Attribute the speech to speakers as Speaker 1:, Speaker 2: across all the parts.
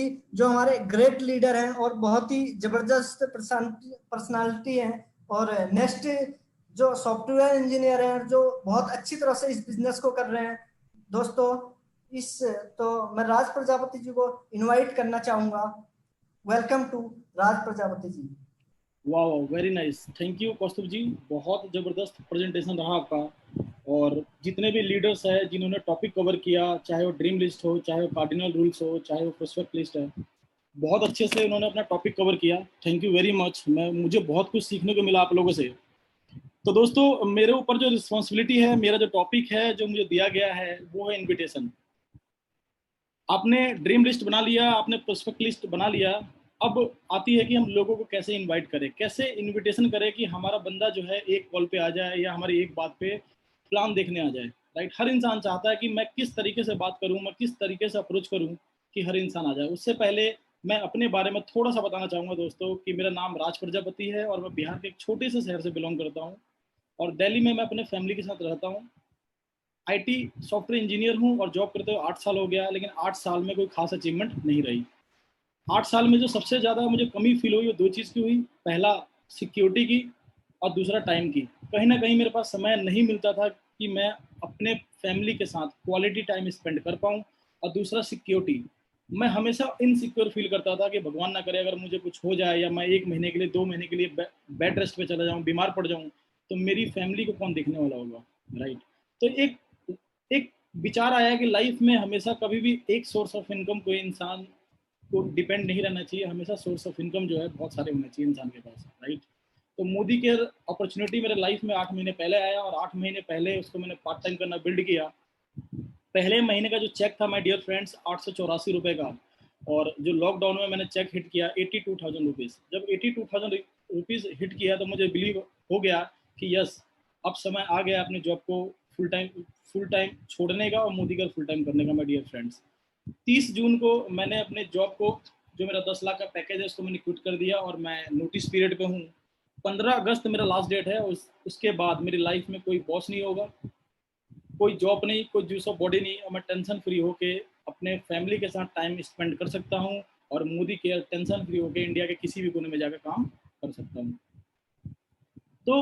Speaker 1: जी जो हमारे great leader हैं और बहुत ही जबरदस्त पर्सनालिटी हैं, और नेक्स्ट जो सॉफ्टवेयर इंजीनियर हैं जो बहुत अच्छी तरह से इस बिजनेस को कर रहे हैं। दोस्तों इस तो मैं राज प्रजापति जी को इनवाइट करना चाहूंगा। वेलकम टू राज प्रजापति जी।
Speaker 2: वाह वाह, वेरी नाइस, थैंक यू कौस्तुभ जी, बहुत ज़बरदस्त प्रेजेंटेशन रहा आपका। और जितने भी लीडर्स हैं जिन्होंने टॉपिक कवर किया, चाहे वो ड्रीम लिस्ट हो, चाहे वो कार्डिनल रूल्स हो, चाहे वो प्रोस्पेक्ट लिस्ट है, बहुत अच्छे से उन्होंने अपना टॉपिक कवर किया। Thank you very much. मुझे बहुत कुछ सीखने को मिला आप लोगों से। तो दोस्तों, मेरे ऊपर जो रिस्पॉन्सिबिलिटी है, मेरा जो टॉपिक है जो मुझे दिया गया है, वो है इन्विटेशन। आपने ड्रीम लिस्ट बना लिया, आपने प्रोस्पेक्ट लिस्ट बना लिया। अब आती है कि हम लोगों को कैसे इनवाइट करें, कैसे इनविटेशन करें कि हमारा बंदा जो है एक कॉल पे आ जाए या हमारी एक बात पे प्लान देखने आ जाए। राइट, हर इंसान चाहता है कि मैं किस तरीके से बात करूं, मैं किस तरीके से अप्रोच करूं कि हर इंसान आ जाए। उससे पहले मैं अपने बारे में थोड़ा सा बताना चाहूंगा दोस्तों कि मेरा नाम राज प्रजापति है और मैं बिहार के एक छोटे से शहर से बिलोंग करता हूँ, और दिल्ली में मैं अपने फैमिली के साथ रहता हूँ। आईटी सॉफ्टवेयर इंजीनियर हूँ और जॉब करते हुए 8 साल हो गया, लेकिन 8 साल में कोई खास अचीवमेंट नहीं रही। 8 साल में जो सबसे ज़्यादा मुझे कमी फील हुई वो दो चीज़ की हुई। पहला सिक्योरिटी की, और दूसरा टाइम की। कहीं ना कहीं मेरे पास समय नहीं मिलता था कि मैं अपने फैमिली के साथ क्वालिटी टाइम स्पेंड कर पाऊँ। और दूसरा सिक्योरिटी, मैं हमेशा इनसिक्योर फील करता था कि भगवान ना करे अगर मुझे कुछ हो जाए या मैं 1 महीने के लिए 2 महीने के लिए बेड रेस्ट पे चला जाऊँ, बीमार पड़ जाऊँ, तो मेरी फैमिली को कौन देखने वाला होगा। राइट, तो एक एक विचार आया कि लाइफ में हमेशा कभी भी एक सोर्स ऑफ इनकम कोई इंसान को डिपेंड नहीं रहना चाहिए। हमेशा सोर्स ऑफ इनकम जो है बहुत सारे होने चाहिए इंसान के पास। राइट, तो मोदी केयर अपॉर्चुनिटी मेरे लाइफ में 8 महीने पहले आया, और 8 महीने पहले उसको मैंने पार्ट टाइम करना बिल्ड किया। पहले महीने का जो चेक था माय डियर फ्रेंड्स, 884 रुपए का। और जो लॉकडाउन में मैंने चेक हिट किया 82,000 रुपीज़। जब 82,000 रुपीज़ हिट किया तो मुझे बिलीव हो गया कि यस, अब समय आ गया अपने जॉब को फुल टाइम छोड़ने का और मोदी का फुल टाइम करने का। माय डियर फ्रेंड्स, 30 जून को मैंने अपने जॉब को, जो मेरा 10 लाख का पैकेज है, उसको मैंने क्विट कर दिया और मैं नोटिस पीरियड पे हूँ। 15 अगस्त मेरा लास्ट डेट है। उसके बाद मेरी लाइफ में कोई बॉस नहीं होगा, कोई जॉब नहीं, कोई यूज ऑफ बॉडी नहीं, और मैं टेंशन फ्री होके अपने फैमिली के साथ टाइम स्पेंड कर सकता हूँ। और मोदी केयर टेंशन फ्री होके इंडिया के किसी भी कोने में जाकर काम कर सकता हूँ। तो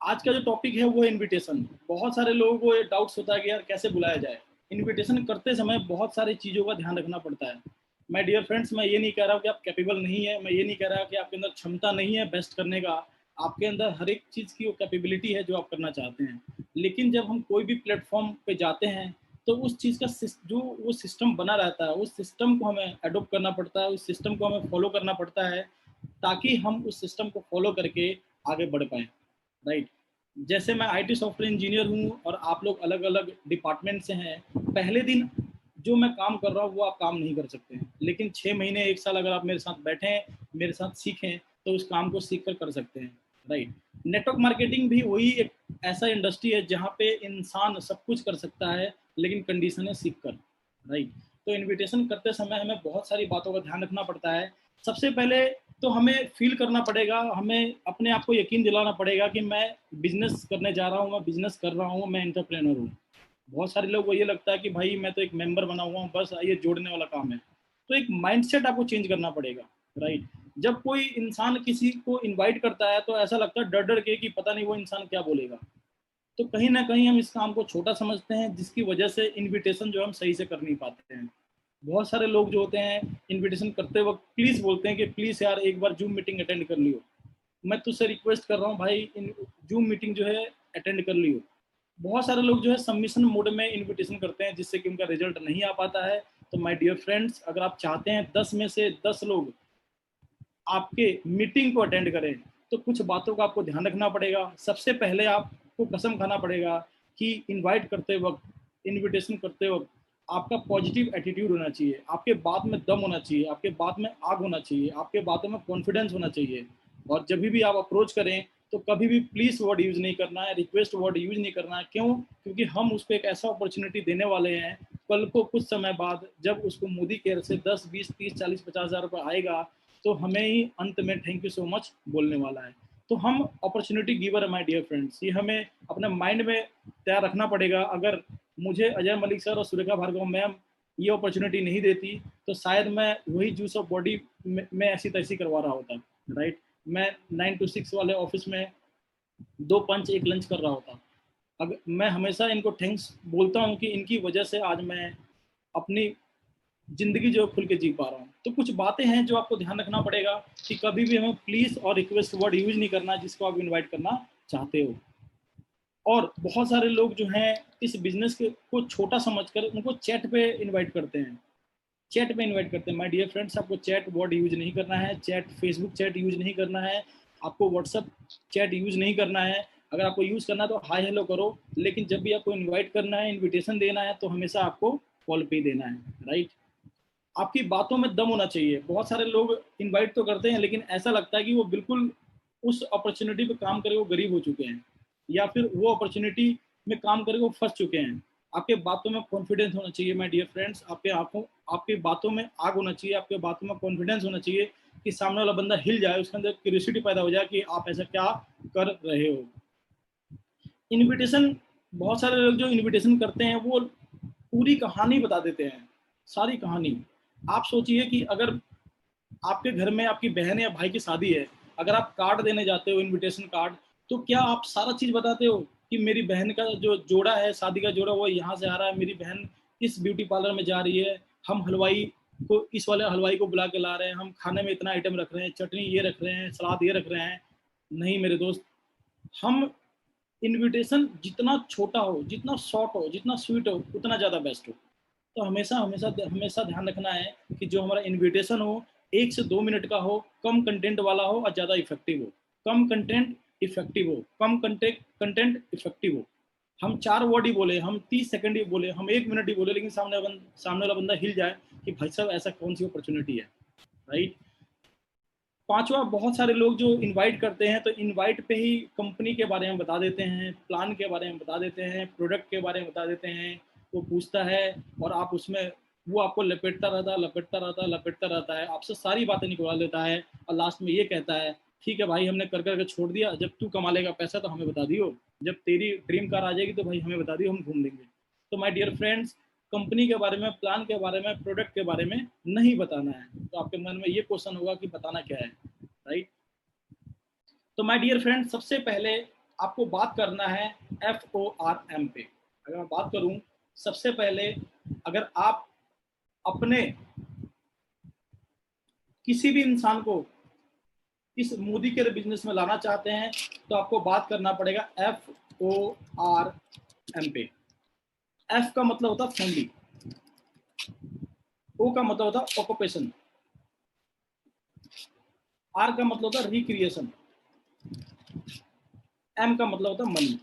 Speaker 2: आज का जो टॉपिक है वो है इनविटेशन। बहुत सारे लोगों को ये डाउट्स होता है कि यार कैसे बुलाया जाए। इनविटेशन करते समय बहुत सारी चीज़ों का ध्यान रखना पड़ता है। माय डियर फ्रेंड्स, मैं ये नहीं कह रहा हूँ कि आप कैपेबल नहीं है, मैं ये नहीं कह रहा कि आपके अंदर क्षमता नहीं है बेस्ट करने का। आपके अंदर हर एक चीज़ की वो कैपेबिलिटी है जो आप करना चाहते हैं। लेकिन जब हम कोई भी प्लेटफॉर्म पे जाते हैं तो उस चीज़ का जो वो सिस्टम बना रहता है, उस सिस्टम को हमें अडोप्ट करना पड़ता है, उस सिस्टम को हमें फॉलो करना पड़ता है, ताकि हम उस सिस्टम को फॉलो करके आगे बढ़ पाएँ। राइट, जैसे मैं आईटी सॉफ्टवेयर इंजीनियर हूँ और आप लोग अलग अलग डिपार्टमेंट से हैं। पहले दिन जो मैं काम कर रहा हूँ वो आप काम नहीं कर सकते हैं, लेकिन 6 महीने 1 साल अगर आप मेरे साथ बैठें, मेरे साथ सीखें, तो उस काम को सीख कर सकते हैं। राइट, नेटवर्क मार्केटिंग भी वही एक ऐसा इंडस्ट्री है जहाँ पे इंसान सब कुछ कर सकता है, लेकिन कंडीशन है सीख कर। राइट, तो इनविटेशन करते समय हमें बहुत सारी बातों का ध्यान रखना पड़ता है। सबसे पहले तो हमें फील करना पड़ेगा, हमें अपने आप को यकीन दिलाना पड़ेगा कि मैं बिजनेस करने जा रहा हूँ, मैं बिजनेस कर रहा हूँ, मैं एंटरप्रेन्योर हूँ। बहुत सारे लोग को ये लगता है कि भाई मैं तो एक मेंबर बना हुआ हूँ, बस ये जोड़ने वाला काम है। तो एक माइंडसेट आपको चेंज करना पड़ेगा। राइट, जब कोई इंसान किसी को इनवाइट करता है तो ऐसा लगता है डर डर के कि पता नहीं वो इंसान क्या बोलेगा। तो कहीं ना कहीं हम इस काम को छोटा समझते हैं, जिसकी वजह से इनविटेशन जो हम सही से कर नहीं पाते हैं। बहुत सारे लोग जो होते हैं इनविटेशन करते वक्त प्लीज बोलते हैं कि प्लीज यार एक बार जूम मीटिंग अटेंड कर लियो। मैं तुझसे रिक्वेस्ट कर रहा हूँ भाई, जूम मीटिंग जो है अटेंड कर लियो। बहुत सारे लोग जो है सबमिशन मोड में इनविटेशन करते हैं, जिससे कि उनका रिजल्ट नहीं आ पाता है। तो माय डियर फ्रेंड्स, अगर आप चाहते हैं 10 में से 10 लोग आपके मीटिंग को अटेंड करें, तो कुछ बातों का आपको ध्यान रखना पड़ेगा। सबसे पहले आपको कसम खाना पड़ेगा कि इनवाइट करते वक्त, इनविटेशन करते वक्त आपका पॉजिटिव एटीट्यूड होना चाहिए, आपके बात में दम होना चाहिए, आपके बात में आग होना चाहिए, आपके बातों में कॉन्फिडेंस होना चाहिए। और जब भी आप अप्रोच करें तो कभी भी प्लीज वर्ड यूज नहीं करना है, रिक्वेस्ट वर्ड यूज नहीं करना है। क्यों? क्योंकि हम उसको एक ऐसा अपॉर्चुनिटी देने वाले हैं, कल को कुछ समय बाद जब उसको मोदी केयर से 10, 20, 30, 40, 50 हज़ार रुपये आएगा, तो हमें ही अंत में थैंक यू सो मच बोलने वाला है। तो हम अपॉर्चुनिटी गिवर है माय डियर फ्रेंड्स, ये हमें अपने माइंड में तैयार रखना पड़ेगा। अगर मुझे अजय मलिक सर और सुरेखा भार्गव मैम ये अपॉर्चुनिटी नहीं देती तो शायद मैं वही जूस ऑफ बॉडी में ऐसी तैसी करवा रहा होता, राइट। मैं 9 to 6 वाले ऑफिस में 2 पंच 1 लंच कर रहा होता। अब मैं हमेशा इनको थैंक्स बोलता हूँ कि इनकी वजह से आज मैं अपनी जिंदगी जो खुल के जी पा रहा हूँ। तो कुछ बातें हैं जो आपको ध्यान रखना पड़ेगा कि कभी भी हमें प्लीज और रिक्वेस्ट वर्ड यूज नहीं करना जिसको आप इनवाइट करना चाहते हो। और बहुत सारे लोग जो हैं इस बिजनेस के को छोटा समझकर उनको चैट पे इनवाइट करते हैं, चैट पे इनवाइट करते हैं। माय डियर फ्रेंड्स, आपको चैट वर्ड यूज नहीं करना है, चैट फेसबुक चैट यूज नहीं करना है, आपको व्हाट्सअप चैट यूज नहीं करना है। अगर आपको यूज करना है तो हाय हेलो करो, लेकिन जब भी आपको इनवाइट करना है, इन्विटेशन देना है, तो हमेशा आपको कॉल पे देना है, राइट। आपकी बातों में दम होना चाहिए। बहुत सारे लोग इनवाइट तो करते हैं लेकिन ऐसा लगता है कि वो बिल्कुल उस अपॉर्चुनिटी पे काम करे वो गरीब हो चुके हैं, या फिर वो अपॉर्चुनिटी में काम करे वो फंस चुके हैं। आपके बातों में कॉन्फिडेंस होना चाहिए माय डियर फ्रेंड्स, आपके बातों में आग होना चाहिए, आपके बातों में कॉन्फिडेंस होना चाहिए कि सामने वाला बंदा हिल जाए, उसके अंदर क्यूरियोसिटी पैदा हो जाए कि आप ऐसा क्या कर रहे हो। इनविटेशन, बहुत सारे लोग जो इनविटेशन करते हैं वो पूरी कहानी बता देते हैं, सारी कहानी। आप सोचिए कि अगर आपके घर में आपकी बहन या भाई की शादी है, अगर आप कार्ड देने जाते हो, इनविटेशन कार्ड, तो क्या आप सारा चीज बताते हो कि मेरी बहन का जो जोड़ा है, शादी का जोड़ा, वो यहाँ से आ रहा है, मेरी बहन इस ब्यूटी पार्लर में जा रही है, हम हलवाई को, इस वाले हलवाई को बुला के ला रहे हैं, हम खाने में इतना आइटम रख रहे हैं, चटनी ये रख रहे हैं, सलाद ये रख रहे हैं। नहीं मेरे दोस्त, हम इनविटेशन जितना छोटा हो, जितना शॉर्ट हो, जितना स्वीट हो, उतना ज़्यादा बेस्ट हो। तो हमेशा हमेशा हमेशा ध्यान रखना है कि जो हमारा इनविटेशन हो 1 से 2 मिनट का हो, कम कंटेंट वाला हो और ज़्यादा इफेक्टिव हो। कम कंटेंट इफेक्टिव हो, कम कंटेंट इफेक्टिव हो। हम 4 वर्ड ही बोले, हम 30 सेकंड ही बोले, हम 1 मिनट ही बोले, लेकिन सामने वाला बंदा हिल जाए कि भाई साहब ऐसा कौन सी अपॉर्चुनिटी है, राइट। पांचवा, बहुत सारे लोग जो इनवाइट करते हैं तो इनवाइट पे ही कंपनी के बारे में बता देते हैं, प्लान के बारे में बता देते हैं, प्रोडक्ट के बारे में बता देते हैं। वो पूछता है और आप उसमें, वो आपको लपेटता रहता है, आपसे सारी बातें निकलवा लेता है और लास्ट में ये कहता है ठीक है भाई, हमने कर करके छोड़ दिया, जब तू कमा लेगा पैसा तो हमें बता दियो, जब तेरी ड्रीम कार आ जाएगी तो भाई हमें बता दियो, हम घूम लेंगे। तो माय डियर फ्रेंड्स, कंपनी के बारे में, प्लान के बारे में, प्रोडक्ट के बारे में नहीं बताना है। तो आपके मन में ये क्वेश्चन होगा कि बताना क्या है, राइट। तो माय डियर फ्रेंड, सबसे पहले आपको बात करना है FORM पे। अगर मैं बात करूं, सबसे पहले अगर आप अपने किसी भी इंसान को इस मोदी के बिजनेस में लाना चाहते हैं तो आपको बात करना पड़ेगा FORM पे। F का मतलब होता है फैमिली, O का मतलब होता है ऑक्यूपेशन, R का मतलब होता है रिक्रिएशन, M का मतलब होता है मनी।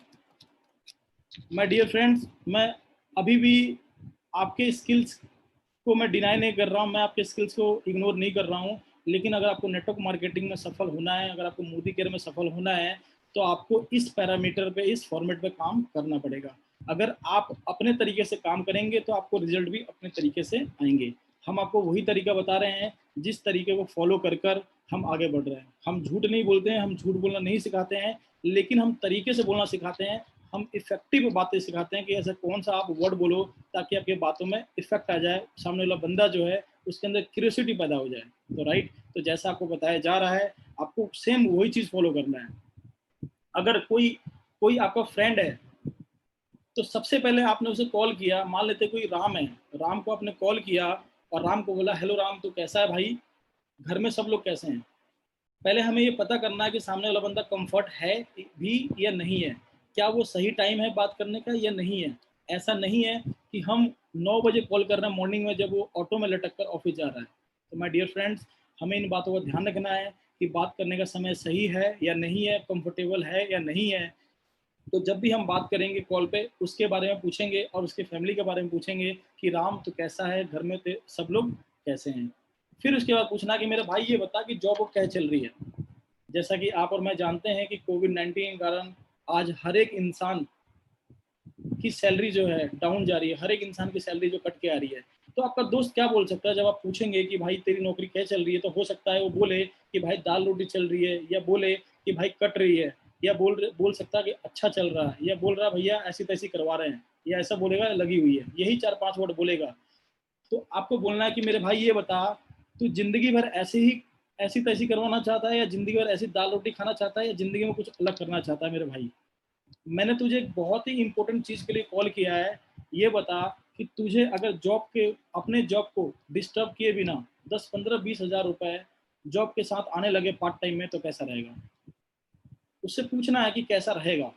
Speaker 2: माय डियर फ्रेंड्स, मैं अभी भी आपके स्किल्स को मैं डिनाई नहीं कर रहा हूँ, मैं आपके स्किल्स को इग्नोर नहीं कर रहा हूँ, लेकिन अगर आपको नेटवर्क मार्केटिंग में सफल होना है, अगर आपको मोदी केयर में सफल होना है, तो आपको इस पैरामीटर पे, इस फॉर्मेट पे काम करना पड़ेगा। अगर आप अपने तरीके से काम करेंगे तो आपको रिजल्ट भी अपने तरीके से आएंगे। हम आपको वही तरीका बता रहे हैं जिस तरीके को फॉलो कर कर हम आगे बढ़ रहे हैं। हम झूठ नहीं बोलते हैं, हम झूठ बोलना नहीं सिखाते हैं, लेकिन हम तरीके से बोलना सिखाते हैं। हम इफेक्टिव बातें सिखाते हैं कि ऐसा कौन सा आप वर्ड बोलो ताकि आपके बातों में इफेक्ट आ जाए, सामने वाला बंदा जो है उसके अंदर क्यूरियोसिटी पैदा हो जाए। तो राइट, तो जैसा आपको बताया जा रहा है, आपको सेम वही चीज फॉलो करना है। अगर कोई कोई आपका फ्रेंड है तो सबसे पहले आपने उसे कॉल किया, मान लेते कोई राम है, राम को आपने कॉल किया और राम को बोला हेलो राम, तो कैसा है भाई, घर में सब लोग कैसे हैं। पहले हमें ये पता करना है कि सामने वाला बंदा कंफर्ट है भी या नहीं है, क्या वो सही टाइम है बात करने का या नहीं है। ऐसा नहीं है कि हम 9 बजे कॉल कर रहे हैं मॉर्निंग में, जब वो ऑटो में लटक कर ऑफिस जा रहा है। तो माय डियर फ्रेंड्स, हमें इन बातों का ध्यान रखना है कि बात करने का समय सही है या नहीं है, कंफर्टेबल है या नहीं है। तो जब भी हम बात करेंगे कॉल पे, उसके बारे में पूछेंगे और उसके फैमिली के बारे में पूछेंगे कि राम तो कैसा है, घर में सब लोग कैसे हैं। फिर उसके बाद पूछना कि मेरे भाई ये बता कि जॉब क्या चल रही है। जैसा कि आप और मैं जानते हैं कि कोविड-19 के कारण आज हर एक इंसान की सैलरी जो है डाउन जा रही है, हर एक इंसान की सैलरी जो कट के आ रही है। तो आपका दोस्त क्या बोल सकता है जब आप पूछेंगे कि भाई तेरी नौकरी क्या चल रही है, तो हो सकता है वो बोले कि भाई दाल रोटी चल रही है, या बोले कि भाई कट रही है, या बोल सकता है कि अच्छा चल रहा है, या बोल रहा है भैया ऐसी तैसी करवा रहे हैं, या ऐसा बोलेगा लगी हुई है। यही 4-5 वर्ड बोलेगा। तो आपको बोलना है कि मेरे भाई ये बता, तू जिंदगी भर ऐसी तैसी करवाना चाहता है, या जिंदगी भर ऐसी दाल रोटी खाना चाहता है, या जिंदगी में कुछ अलग करना चाहता है? मेरे भाई, मैंने तुझे एक बहुत ही इंपॉर्टेंट चीज के लिए कॉल किया है। ये बता कि तुझे अगर अपने जॉब को डिस्टर्ब किए बिना 10, 15, 20 हज़ार रुपए जॉब के साथ आने लगे पार्ट टाइम में, तो कैसा रहेगा? उससे पूछना है कि कैसा रहेगा।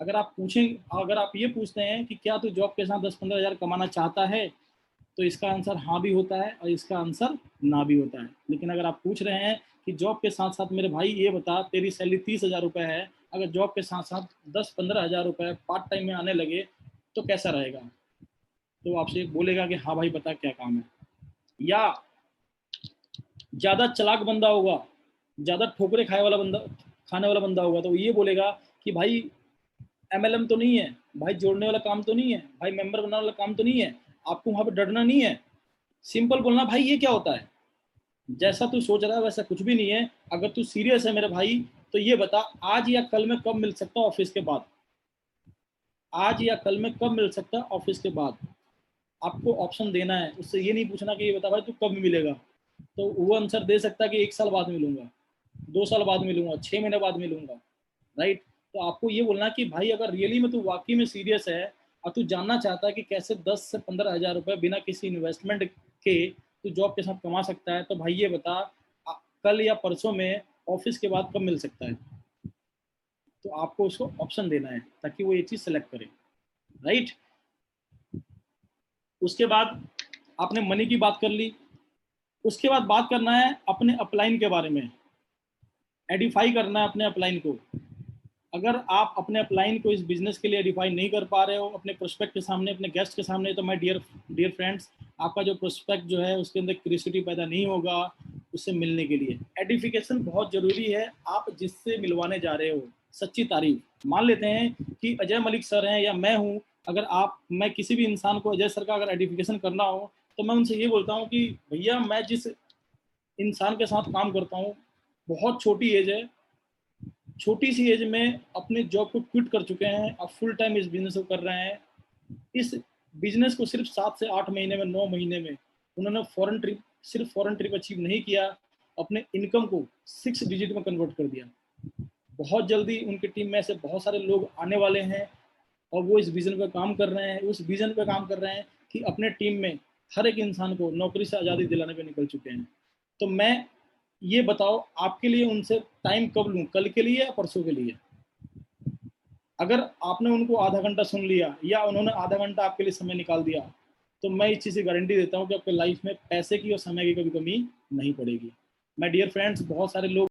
Speaker 2: अगर आप ये पूछते हैं कि क्या तू जॉब के साथ 10, 15 हज़ार कमाना चाहता है, तो इसका आंसर हाँ भी होता है और इसका आंसर ना भी होता है। लेकिन अगर आप पूछ रहे हैं कि जॉब के साथ साथ मेरे भाई ये बता, तेरी सैलरी 30 हज़ार रुपए है, अगर जॉब के साथ साथ 10, 15 हज़ार रुपए पार्ट टाइम में आने लगे तो कैसा रहेगा? तो आपसे एक बोलेगा कि हाँ भाई बता क्या काम है। या ज्यादा चालाक बंदा होगा, ज्यादा ठोकरे खाने वाला बंदा होगा, तो ये बोलेगा कि भाई MLM तो नहीं है भाई, जोड़ने वाला काम तो नहीं है भाई, मेंबर बनाने वाला काम तो नहीं है, आपको वहां पे डरना नहीं है। सिंपल बोलना, भाई ये क्या होता है? जैसा तू सोच रहा है वैसा कुछ भी नहीं है। अगर तू सीरियस है मेरे भाई, तो ये बता, आज या कल में कब मिल सकता है ऑफिस के बाद? आज या कल में कब मिल सकता है ऑफिस के बाद? आपको ऑप्शन देना है, उससे ये नहीं पूछना कि ये बता भाई तू कब मिलेगा। तो वो आंसर दे सकता है कि 1 साल बाद मिलूंगा, 2 साल बाद मिलूंगा, 6 महीने बाद मिलूंगा, राइट? तो आपको ये बोलना कि भाई अगर रियली में तू वाकई में सीरियस है और तू जानना चाहता है कि कैसे 10 से 15 हज़ार रुपए बिना किसी इन्वेस्टमेंट के तू जॉब के साथ कमा सकता है, तो भाई ये बता, कल या परसों में ऑफिस के बाद कब मिल सकता है? तो आपको उसको ऑप्शन देना है ताकि वो ये चीज सेलेक्ट करे, राइट? उसके बाद आपने मनी की बात कर ली। उसके बाद बात करना है अपने अपलाइन के बारे में। एडिफाई करना है अपने अपलाइन को। अगर आप अपने अपलाइन को इस बिजनेस के लिए एडिफाई नहीं कर पा रहे हो अपने प्रोस्पेक्ट के सामने, अपने गेस्ट के सामने, तो माय डियर फ्रेंड्स, आपका जो प्रोस्पेक्ट जो है उसके अंदर क्यूरियोसिटी पैदा नहीं होगा उससे मिलने के लिए। एडिफिकेशन बहुत जरूरी है। आप जिससे मिलवाने जा रहे हो, सच्ची तारीफ। मान लेते हैं कि अजय मलिक सर हैं या मैं हूँ, मैं किसी भी इंसान को अजय सर का अगर एडिफिकेशन करना हो, तो मैं उनसे ये बोलता हूँ कि भैया मैं जिस इंसान के साथ काम करता हूँ, बहुत छोटी एज है, छोटी सी एज में अपने जॉब को क्विट कर चुके हैं, अब फुल टाइम इस बिजनेस को कर रहे हैं। इस बिजनेस को सिर्फ 7 से 8 महीने में, 9 महीने में उन्होंने सिर्फ फॉरेन ट्रिप अचीव नहीं किया, अपने इनकम को 6 डिजिट में कन्वर्ट कर दिया। बहुत जल्दी उनकी टीम में से बहुत सारे लोग आने वाले हैं और वो इस विजन पे काम कर रहे हैं, उस विजन पे काम कर रहे हैं कि अपने टीम में हर एक इंसान को नौकरी से आज़ादी दिलाने पे निकल चुके हैं। तो मैं ये बताओ आपके लिए उनसे टाइम कब लूं, कल के लिए या परसों के लिए? अगर आपने उनको आधा घंटा सुन लिया या उन्होंने आधा घंटा आपके लिए समय निकाल दिया, तो मैं इस चीज़ की गारंटी देता हूँ कि आपके लाइफ में पैसे की और समय की कभी कमी नहीं पड़ेगी। माय डियर फ्रेंड्स, बहुत सारे लोग